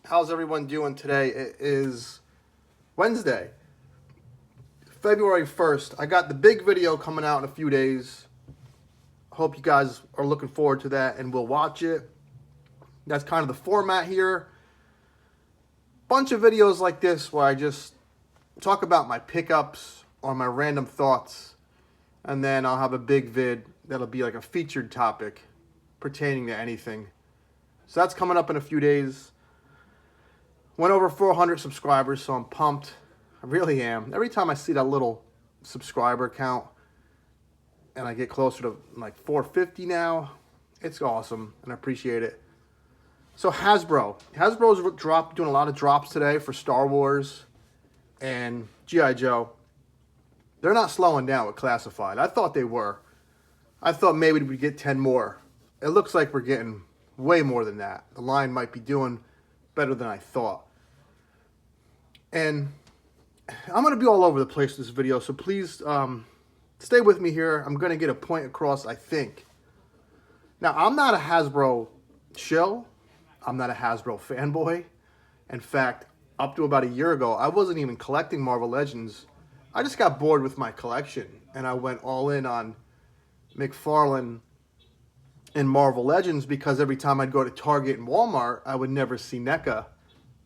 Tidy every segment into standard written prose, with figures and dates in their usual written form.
How's everyone doing today? It is Wednesday, February 1st. I got the big video coming out in a few days. Hope you guys are looking forward to that and will watch it. That's kind of the format here. Bunch of videos like this where I just talk about my pickups or my random thoughts. And then I'll have a big vid that'll be like a featured topic pertaining to anything. So that's coming up in a few days. Went over 400 subscribers, so I'm pumped. I really am. Every time I see that little subscriber count and I get closer to like 450 now, it's awesome and I appreciate it. So Hasbro's doing a lot of drops today for Star Wars and G.I. Joe. They're not slowing down with classified. I thought they were. I thought maybe we'd get 10 more. It looks like we're getting way more than that. The line might be doing better than I thought. And I'm going to be all over the place in this video, so please stay with me here. I'm going to get a point across, I think. Now, I'm not a Hasbro shill. I'm not a Hasbro fanboy. In fact, up to about a year ago, I wasn't even collecting Marvel Legends. I just got bored with my collection, and I went all in on McFarlane and Marvel Legends because every time I'd go to Target and Walmart, I would never see NECA,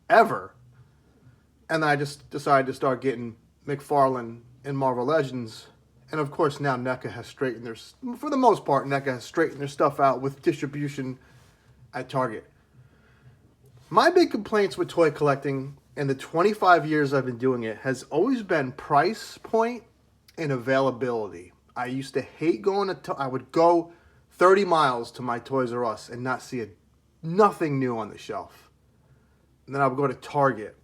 ever. And I just decided to start getting McFarlane and Marvel Legends. And of course now NECA has straightened their, for the most part, NECA has straightened their stuff out with distribution at Target. My big complaints with toy collecting in the 25 years I've been doing it has always been price point and availability. I used to hate going to, I would go 30 miles to my Toys R Us and not see nothing new on the shelf. And then I would go to Target.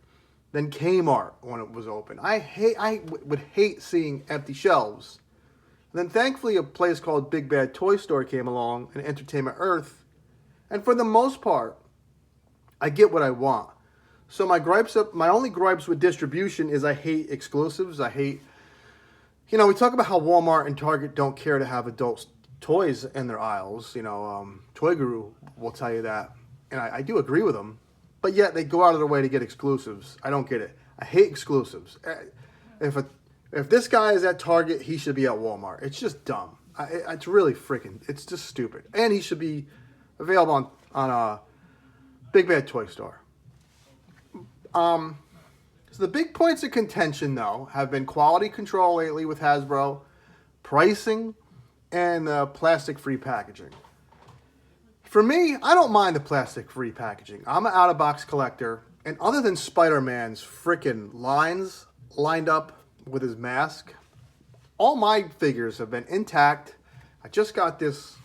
Then Kmart when it was open. I would hate seeing empty shelves. And then thankfully a place called Big Bad Toy Store came along, and Entertainment Earth. And for the most part, I get what I want. So my only gripes with distribution is I hate exclusives. I hate, we talk about how Walmart and Target don't care to have adult toys in their aisles. Toy Guru will tell you that. And I do agree with them. But yet they go out of their way to get exclusives. I don't get it. I hate exclusives. If this guy is at Target, he should be at Walmart. It's just dumb. It's really freaking, it's just stupid. And he should be available on a Big Bad Toy Store. So the big points of contention, though, have been quality control lately with Hasbro, pricing, and plastic-free packaging. For me, I don't mind the plastic-free packaging. I'm an out-of-box collector, and other than Spider-Man's frickin' lines lined up with his mask, all my figures have been intact. I just got this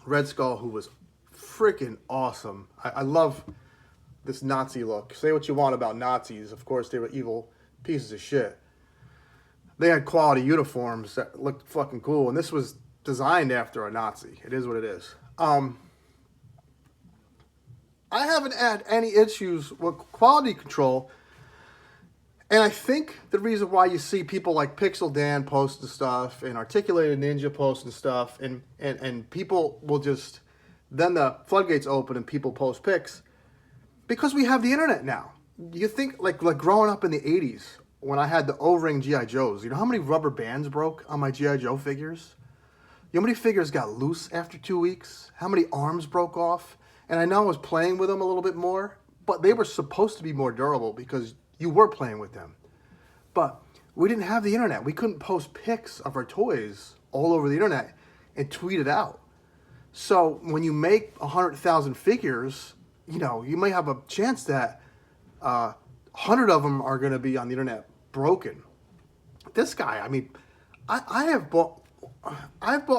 Red Skull who was frickin' awesome. I love this Nazi look. Say what you want about Nazis. Of course, they were evil pieces of shit. They had quality uniforms that looked fucking cool, and this was designed after a Nazi. It is what it is. I haven't had any issues with quality control, and I think the reason why you see people like Pixel Dan posting stuff and Articulated Ninja posting stuff, and people will just, then the floodgates open and people post pics, because we have the internet now. You think, like growing up in the 80s, when I had the O-ring G.I. Joes, you know how many rubber bands broke on my G.I. Joe figures? You know how many figures got loose after 2 weeks? How many arms broke off? And I know I was playing with them a little bit more, but they were supposed to be more durable because you were playing with them. But we didn't have the internet. We couldn't post pics of our toys all over the internet and tweet it out. So when you make 100,000 figures, you may have a chance that 100 of them are going to be on the internet broken. This guy, I've bought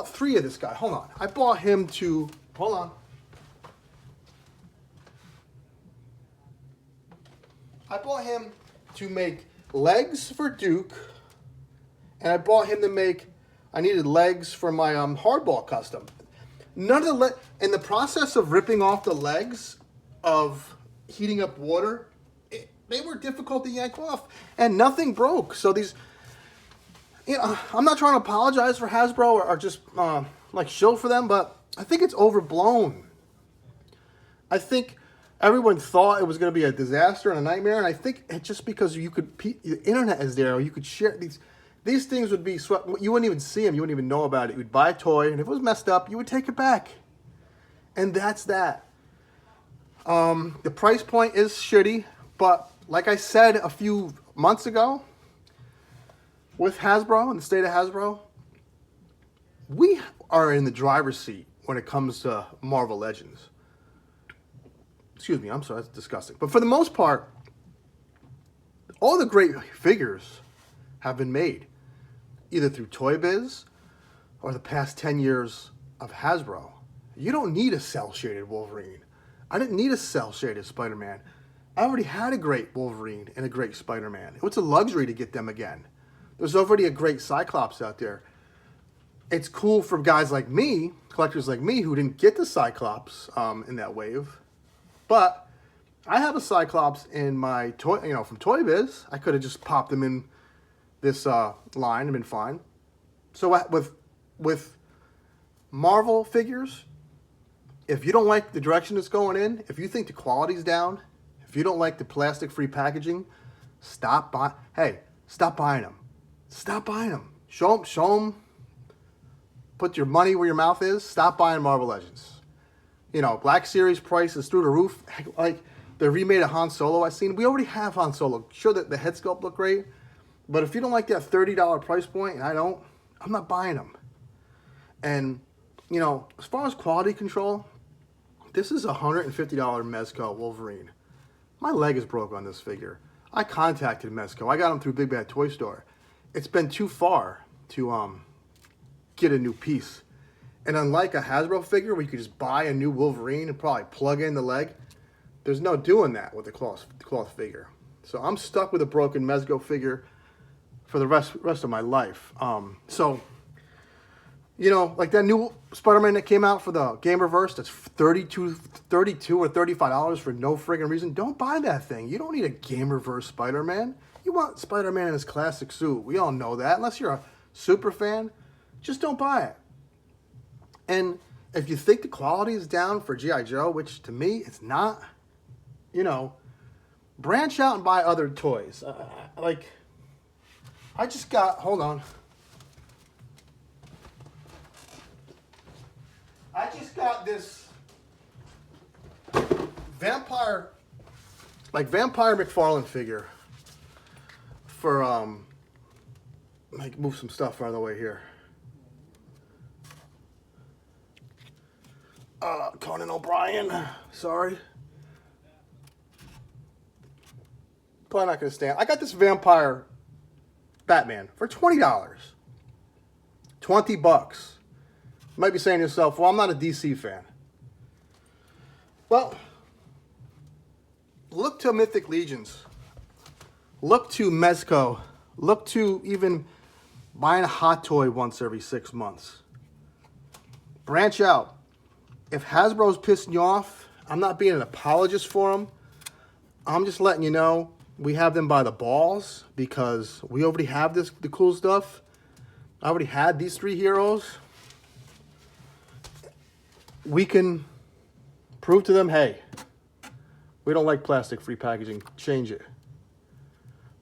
3 of this guy. Hold on. I bought him to, hold on. I bought him to make legs for Duke, and I bought him to make, I needed legs for my hardball custom. None of the, in the process of ripping off the legs of heating up water, they were difficult to yank off, and nothing broke. So these, I'm not trying to apologize for Hasbro or just shill for them, but I think it's overblown. I think everyone thought it was going to be a disaster and a nightmare, and I think it's just because you could, the internet is there, you could share these things would be swept. You wouldn't even see them, you wouldn't even know about it. You'd buy a toy, and if it was messed up, you would take it back, and that's that. The price point is shitty, but like I said a few months ago, with Hasbro and the state of Hasbro, we are in the driver's seat when it comes to Marvel Legends. Excuse me, I'm sorry, that's disgusting. But for the most part, all the great figures have been made, either through Toy Biz or the past 10 years of Hasbro. You don't need a cel-shaded Wolverine. I didn't need a cel-shaded Spider-Man. I already had a great Wolverine and a great Spider-Man. It's a luxury to get them again. There's already a great Cyclops out there. It's cool for guys like me, collectors like me, who didn't get the Cyclops in that wave. But I have a Cyclops in my toy, from Toy Biz. I could have just popped them in this line and been fine. So with Marvel figures, if you don't like the direction it's going in, if you think the quality's down, if you don't like the plastic-free packaging, stop buying them. Stop buying them. Show them. Put your money where your mouth is. Stop buying Marvel Legends. Black Series price is through the roof. Like the remade of Han Solo I've seen. We already have Han Solo. Sure that the head sculpt look great, but if you don't like that $30 price point, and I don't, I'm not buying them. And as far as quality control, this is a $150 Mezco Wolverine. My leg is broke on this figure. I contacted Mezco. I got them through Big Bad Toy Store. It's been too far to get a new piece. And unlike a Hasbro figure where you could just buy a new Wolverine and probably plug in the leg, there's no doing that with the cloth figure. So I'm stuck with a broken Mezco figure for the rest of my life. Like that new Spider-Man that came out for the Game Reverse, that's $32 or $35 for no friggin' reason. Don't buy that thing. You don't need a Game Reverse Spider-Man. You want Spider-Man in his classic suit. We all know that. Unless you're a super fan, just don't buy it. And if you think the quality is down for G.I. Joe, which to me it's not, branch out and buy other toys. I just got, hold on. I just got this Vampire McFarlane figure for, move some stuff out of the way here. Conan O'Brien, sorry. Probably not going to stand. I got this Vampire Batman for $20. $20. You might be saying to yourself, well, I'm not a DC fan. Well, look to Mythic Legions. Look to Mezco. Look to even buying a hot toy once every 6 months. Branch out. If Hasbro's pissing you off, I'm not being an apologist for them. I'm just letting you know we have them by the balls because we already have the cool stuff. I already had these 3 heroes. We can prove to them, hey, we don't like plastic-free packaging. Change it.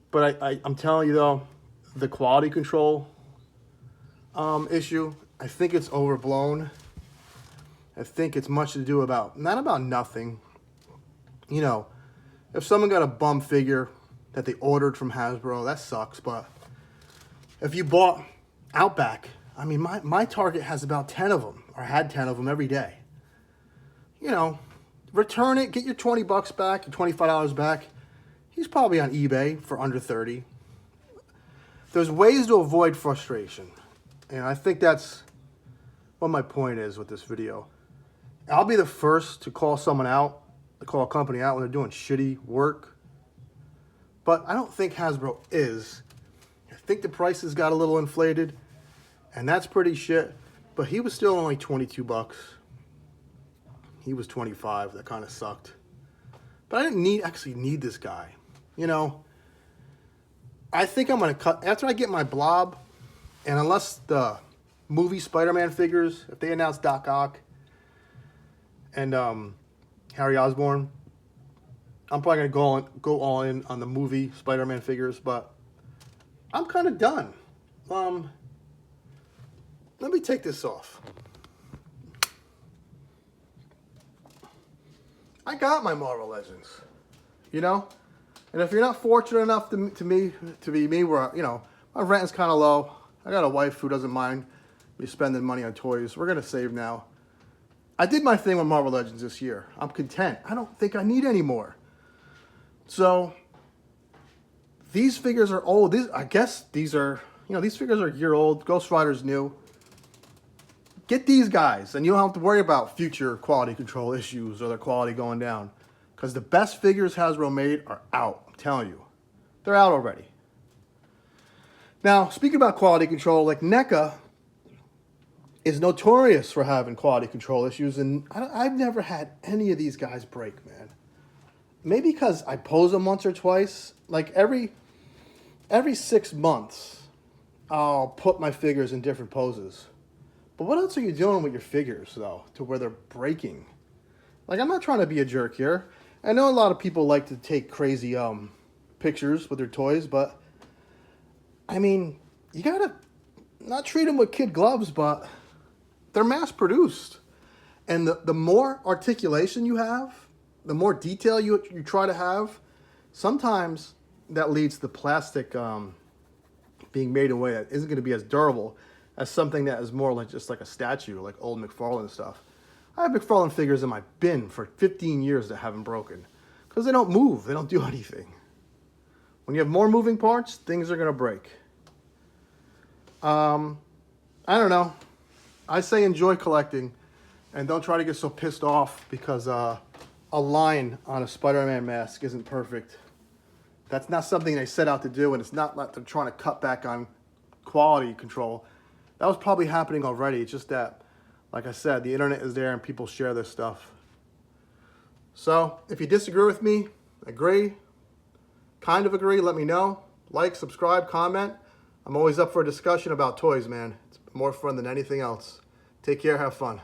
But I'm telling you, though, the quality control issue, I think it's overblown. I think it's much to do about, not about nothing. If someone got a bum figure that they ordered from Hasbro, that sucks. But if you bought Outback, I mean, my Target has about 10 of them, or had 10 of them every day. Return it, get your $20 back, your $25 back. He's probably on eBay for under 30. There's ways to avoid frustration. And I think that's what my point is with this video. I'll be the first to call someone out, to call a company out when they're doing shitty work. But I don't think Hasbro is. I think the prices got a little inflated, and that's pretty shit. But he was still only $22. He was $25. That kind of sucked. But I didn't actually need this guy. I think I'm going to cut, after I get my blob, and unless the movie Spider-Man figures, if they announce Doc Ock and Harry Osborn, I'm probably going to go all in on the movie Spider-Man figures, but I'm kind of done. Let me take this off. I got my Marvel Legends, you know? And if you're not fortunate enough to be me, where, you know, my rent is kind of low. I got a wife who doesn't mind me spending money on toys. We're going to save now. I did my thing with Marvel Legends this year. I'm content. I don't think I need any more. So, these figures are old. I guess these are, you know, these figures are a year old. Ghost Rider's new. Get these guys, and you don't have to worry about future quality control issues or their quality going down. Because the best figures Hasbro made are out. I'm telling you. They're out already. Now, speaking about quality control, like NECA is notorious for having quality control issues, and I've never had any of these guys break, man. Maybe because I pose them once or twice. Like every 6 months, I'll put my figures in different poses. But what else are you doing with your figures, though, to where they're breaking? Like, I'm not trying to be a jerk here. I know a lot of people like to take crazy pictures with their toys, but I mean, you gotta not treat them with kid gloves, but they're mass-produced. And the more articulation you have, the more detail you try to have, sometimes that leads to plastic being made in a way that isn't going to be as durable as something that is more like just like a statue, like old McFarlane stuff. I have McFarlane figures in my bin for 15 years that haven't broken because they don't move. They don't do anything. When you have more moving parts, things are going to break. I don't know. I say enjoy collecting and don't try to get so pissed off because a line on a Spider-Man mask isn't perfect. That's not something they set out to do, and it's not like they're trying to cut back on quality control. That was probably happening already. It's just that, like I said, the internet is there and people share this stuff. So, if you disagree with me, agree, kind of agree, let me know. Like, subscribe, comment. I'm always up for a discussion about toys, man. It's more fun than anything else. Take care, have fun.